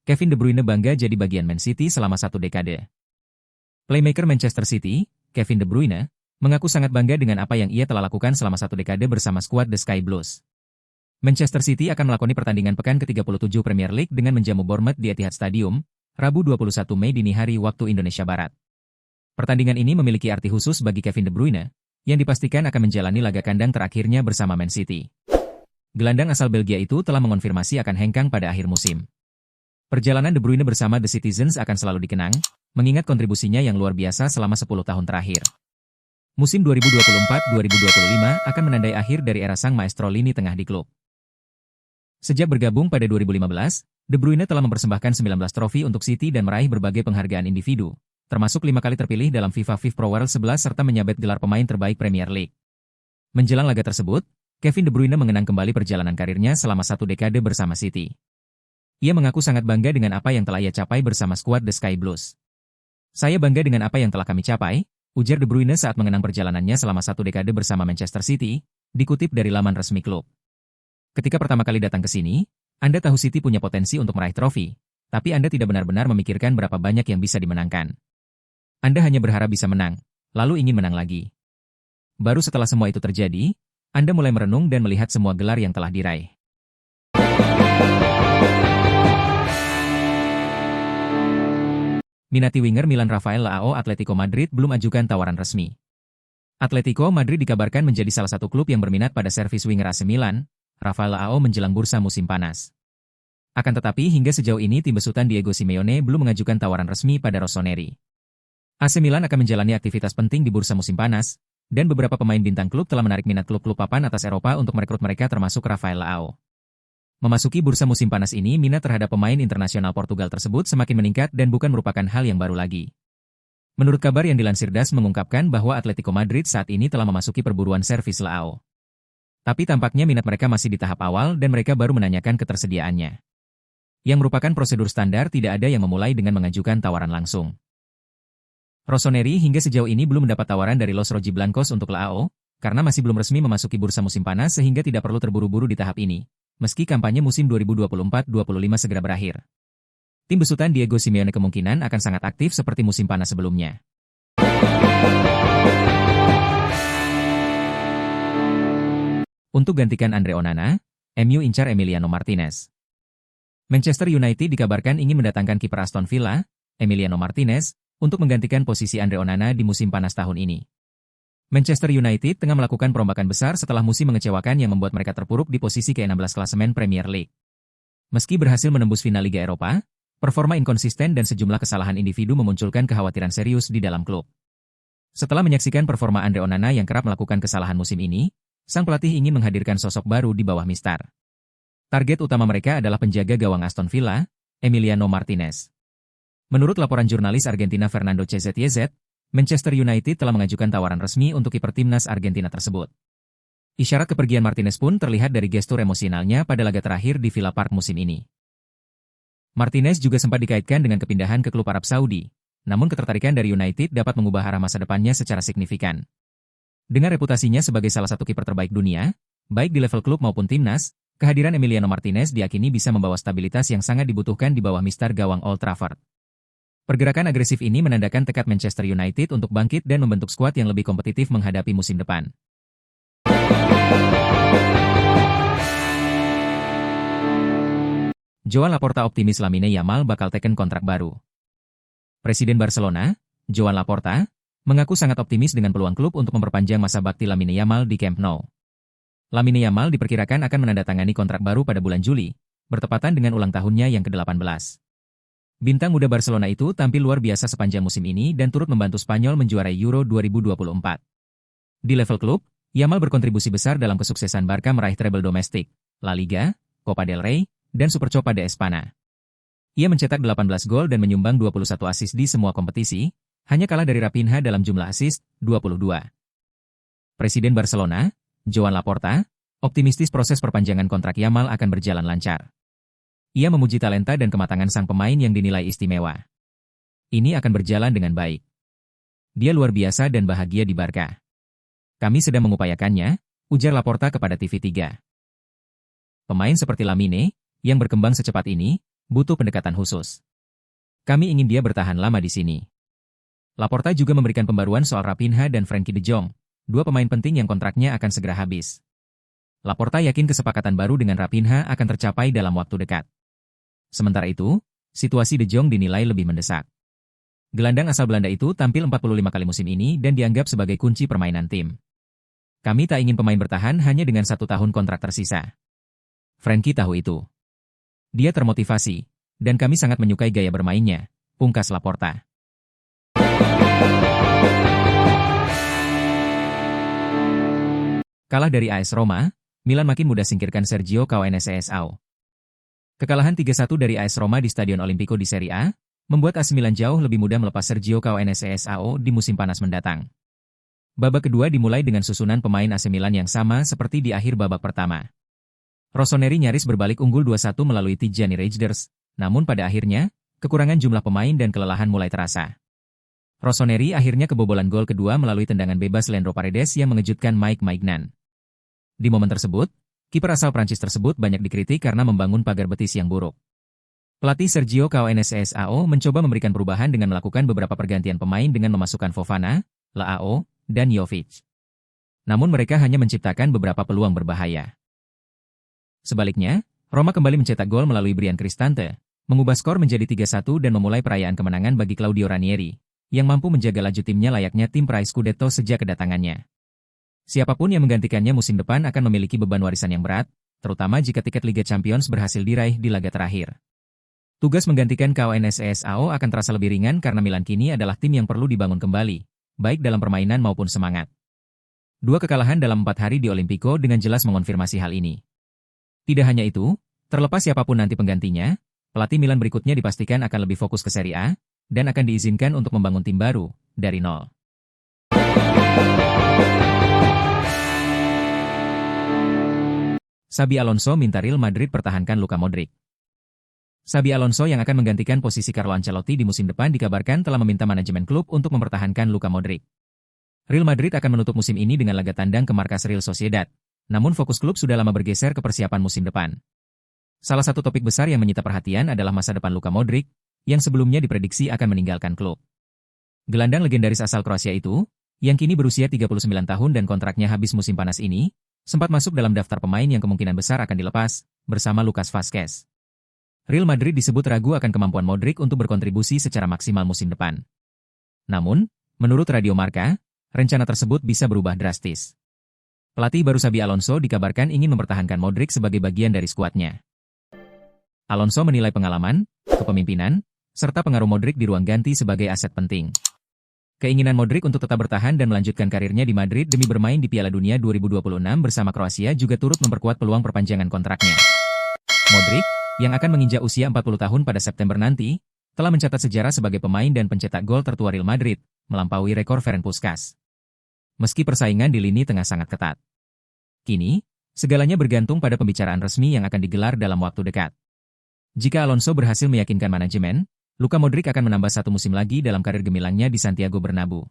Kevin De Bruyne bangga jadi bagian Man City selama 1 dekade. Playmaker Manchester City, Kevin De Bruyne, mengaku sangat bangga dengan apa yang ia telah lakukan selama 1 dekade bersama skuad The Sky Blues. Manchester City akan melakoni pertandingan pekan ke-37 Premier League dengan menjamu Bournemouth di Etihad Stadium, Rabu 21 Mei dini hari waktu Indonesia Barat. Pertandingan ini memiliki arti khusus bagi Kevin De Bruyne, yang dipastikan akan menjalani laga kandang terakhirnya bersama Man City. Gelandang asal Belgia itu telah mengonfirmasi akan hengkang pada akhir musim. Perjalanan De Bruyne bersama The Citizens akan selalu dikenang, mengingat kontribusinya yang luar biasa selama 10 tahun terakhir. Musim 2024-2025 akan menandai akhir dari era sang maestro lini tengah di klub. Sejak bergabung pada 2015, De Bruyne telah mempersembahkan 19 trofi untuk City dan meraih berbagai penghargaan individu, termasuk 5 kali terpilih dalam FIFA Pro World 11 serta menyabet gelar pemain terbaik Premier League. Menjelang laga tersebut, Kevin De Bruyne mengenang kembali perjalanan karirnya selama 1 dekade bersama City. Ia mengaku sangat bangga dengan apa yang telah ia capai bersama skuad The Sky Blues. "Saya bangga dengan apa yang telah kami capai," ujar De Bruyne saat mengenang perjalanannya selama 1 dekade bersama Manchester City, dikutip dari laman resmi klub. "Ketika pertama kali datang ke sini, Anda tahu City punya potensi untuk meraih trofi, tapi Anda tidak benar-benar memikirkan berapa banyak yang bisa dimenangkan. Anda hanya berharap bisa menang, lalu ingin menang lagi. Baru setelah semua itu terjadi, Anda mulai merenung dan melihat semua gelar yang telah diraih." Minati winger Milan Rafael Leao Atletico Madrid belum ajukan tawaran resmi. Atletico Madrid dikabarkan menjadi salah satu klub yang berminat pada servis winger AC Milan, Rafael Leao menjelang bursa musim panas. Akan tetapi hingga sejauh ini tim besutan Diego Simeone belum mengajukan tawaran resmi pada Rossoneri. AC Milan akan menjalani aktivitas penting di bursa musim panas, dan beberapa pemain bintang klub telah menarik minat klub-klub papan atas Eropa untuk merekrut mereka termasuk Rafael Leao. Memasuki bursa musim panas ini minat terhadap pemain internasional Portugal tersebut semakin meningkat dan bukan merupakan hal yang baru lagi. Menurut kabar yang dilansir DAS mengungkapkan bahwa Atletico Madrid saat ini telah memasuki perburuan servis Leao. Tapi tampaknya minat mereka masih di tahap awal dan mereka baru menanyakan ketersediaannya. Yang merupakan prosedur standar, tidak ada yang memulai dengan mengajukan tawaran langsung. Rossoneri hingga sejauh ini belum mendapat tawaran dari Los Rojiblancos untuk Leao, karena masih belum resmi memasuki bursa musim panas sehingga tidak perlu terburu-buru di tahap ini, meski kampanye musim 2024-25 segera berakhir. Tim besutan Diego Simeone kemungkinan akan sangat aktif seperti musim panas sebelumnya. Untuk gantikan Andre Onana, MU incar Emiliano Martinez. Manchester United dikabarkan ingin mendatangkan kiper Aston Villa, Emiliano Martinez, untuk menggantikan posisi Andre Onana di musim panas tahun ini. Manchester United tengah melakukan perombakan besar setelah musim mengecewakan yang membuat mereka terpuruk di posisi ke-16 klasemen Premier League. Meski berhasil menembus final Liga Eropa, performa inkonsisten dan sejumlah kesalahan individu memunculkan kekhawatiran serius di dalam klub. Setelah menyaksikan performa Andre Onana yang kerap melakukan kesalahan musim ini, sang pelatih ingin menghadirkan sosok baru di bawah Mistar. Target utama mereka adalah penjaga gawang Aston Villa, Emiliano Martinez. Menurut laporan jurnalis Argentina Fernando CZYZ, Manchester United telah mengajukan tawaran resmi untuk kiper timnas Argentina tersebut. Isyarat kepergian Martinez pun terlihat dari gestur emosionalnya pada laga terakhir di Villa Park musim ini. Martinez juga sempat dikaitkan dengan kepindahan ke klub Arab Saudi, namun ketertarikan dari United dapat mengubah arah masa depannya secara signifikan. Dengan reputasinya sebagai salah satu kiper terbaik dunia, baik di level klub maupun timnas, kehadiran Emiliano Martinez diakini bisa membawa stabilitas yang sangat dibutuhkan di bawah mistar gawang Old Trafford. Pergerakan agresif ini menandakan tekad Manchester United untuk bangkit dan membentuk skuad yang lebih kompetitif menghadapi musim depan. Joan Laporta optimis Lamine Yamal bakal teken kontrak baru. Presiden Barcelona, Joan Laporta, mengaku sangat optimis dengan peluang klub untuk memperpanjang masa bakti Lamine Yamal di Camp Nou. Lamine Yamal diperkirakan akan menandatangani kontrak baru pada bulan Juli, bertepatan dengan ulang tahunnya yang ke-18. Bintang muda Barcelona itu tampil luar biasa sepanjang musim ini dan turut membantu Spanyol menjuarai Euro 2024. Di level klub, Yamal berkontribusi besar dalam kesuksesan Barca meraih treble domestik, La Liga, Copa del Rey, dan Supercopa de España. Ia mencetak 18 gol dan menyumbang 21 assist di semua kompetisi, hanya kalah dari Raphinha dalam jumlah assist, 22. Presiden Barcelona, Joan Laporta, optimistis proses perpanjangan kontrak Yamal akan berjalan lancar. Ia memuji talenta dan kematangan sang pemain yang dinilai istimewa. Ini akan berjalan dengan baik. Dia luar biasa dan bahagia di Barca. Kami sedang mengupayakannya, ujar Laporta kepada TV3. Pemain seperti Lamine, yang berkembang secepat ini, butuh pendekatan khusus. Kami ingin dia bertahan lama di sini. Laporta juga memberikan pembaruan soal Raphinha dan Frenkie de Jong, dua pemain penting yang kontraknya akan segera habis. Laporta yakin kesepakatan baru dengan Raphinha akan tercapai dalam waktu dekat. Sementara itu, situasi de Jong dinilai lebih mendesak. Gelandang asal Belanda itu tampil 45 kali musim ini dan dianggap sebagai kunci permainan tim. Kami tak ingin pemain bertahan hanya dengan 1 tahun kontrak tersisa. Frenkie tahu itu. Dia termotivasi, dan kami sangat menyukai gaya bermainnya, pungkas Laporta. Kalah dari AS Roma, Milan makin mudah singkirkan Sergio Cancelo. Kekalahan 3-1 dari AS Roma di Stadion Olimpico di Serie A, membuat AC Milan jauh lebih mudah melepas Sergio Cancelo di musim panas mendatang. Babak kedua dimulai dengan susunan pemain AC Milan yang sama seperti di akhir babak pertama. Rossoneri nyaris berbalik unggul 2-1 melalui Tijani Reijnders, namun pada akhirnya, kekurangan jumlah pemain dan kelelahan mulai terasa. Rossoneri akhirnya kebobolan gol kedua melalui tendangan bebas Leandro Paredes yang mengejutkan Mike Maignan. Di momen tersebut, kiper asal Prancis tersebut banyak dikritik karena membangun pagar betis yang buruk. Pelatih Sergio Cancelo mencoba memberikan perubahan dengan melakukan beberapa pergantian pemain dengan memasukkan Fofana, Leao, dan Jovic. Namun mereka hanya menciptakan beberapa peluang berbahaya. Sebaliknya, Roma kembali mencetak gol melalui Brian Cristante, mengubah skor menjadi 3-1 dan memulai perayaan kemenangan bagi Claudio Ranieri, yang mampu menjaga laju timnya layaknya tim peraih Scudetto sejak kedatangannya. Siapapun yang menggantikannya musim depan akan memiliki beban warisan yang berat, terutama jika tiket Liga Champions berhasil diraih di laga terakhir. Tugas menggantikan Cancelo akan terasa lebih ringan karena Milan kini adalah tim yang perlu dibangun kembali, baik dalam permainan maupun semangat. 2 kekalahan dalam 4 hari di Olimpico dengan jelas mengonfirmasi hal ini. Tidak hanya itu, terlepas siapapun nanti penggantinya, pelatih Milan berikutnya dipastikan akan lebih fokus ke Serie A, dan akan diizinkan untuk membangun tim baru, dari nol. Xabi Alonso minta Real Madrid pertahankan Luka Modric. Xabi Alonso yang akan menggantikan posisi Carlo Ancelotti di musim depan dikabarkan telah meminta manajemen klub untuk mempertahankan Luka Modric. Real Madrid akan menutup musim ini dengan laga tandang ke markas Real Sociedad, namun fokus klub sudah lama bergeser ke persiapan musim depan. Salah satu topik besar yang menyita perhatian adalah masa depan Luka Modric, yang sebelumnya diprediksi akan meninggalkan klub. Gelandang legendaris asal Kroasia itu, yang kini berusia 39 tahun dan kontraknya habis musim panas ini, sempat masuk dalam daftar pemain yang kemungkinan besar akan dilepas, bersama Lucas Vazquez. Real Madrid disebut ragu akan kemampuan Modric untuk berkontribusi secara maksimal musim depan. Namun, menurut Radio Marca, rencana tersebut bisa berubah drastis. Pelatih baru Xabi Alonso dikabarkan ingin mempertahankan Modric sebagai bagian dari skuadnya. Alonso menilai pengalaman, kepemimpinan, serta pengaruh Modric di ruang ganti sebagai aset penting. Keinginan Modric untuk tetap bertahan dan melanjutkan karirnya di Madrid demi bermain di Piala Dunia 2026 bersama Kroasia juga turut memperkuat peluang perpanjangan kontraknya. Modric, yang akan menginjak usia 40 tahun pada September nanti, telah mencatat sejarah sebagai pemain dan pencetak gol tertua Real Madrid, melampaui rekor Ferenc Puskás. Meski persaingan di lini tengah sangat ketat. Kini, segalanya bergantung pada pembicaraan resmi yang akan digelar dalam waktu dekat. Jika Alonso berhasil meyakinkan manajemen, Luka Modric akan menambah 1 musim lagi dalam karir gemilangnya di Santiago Bernabéu.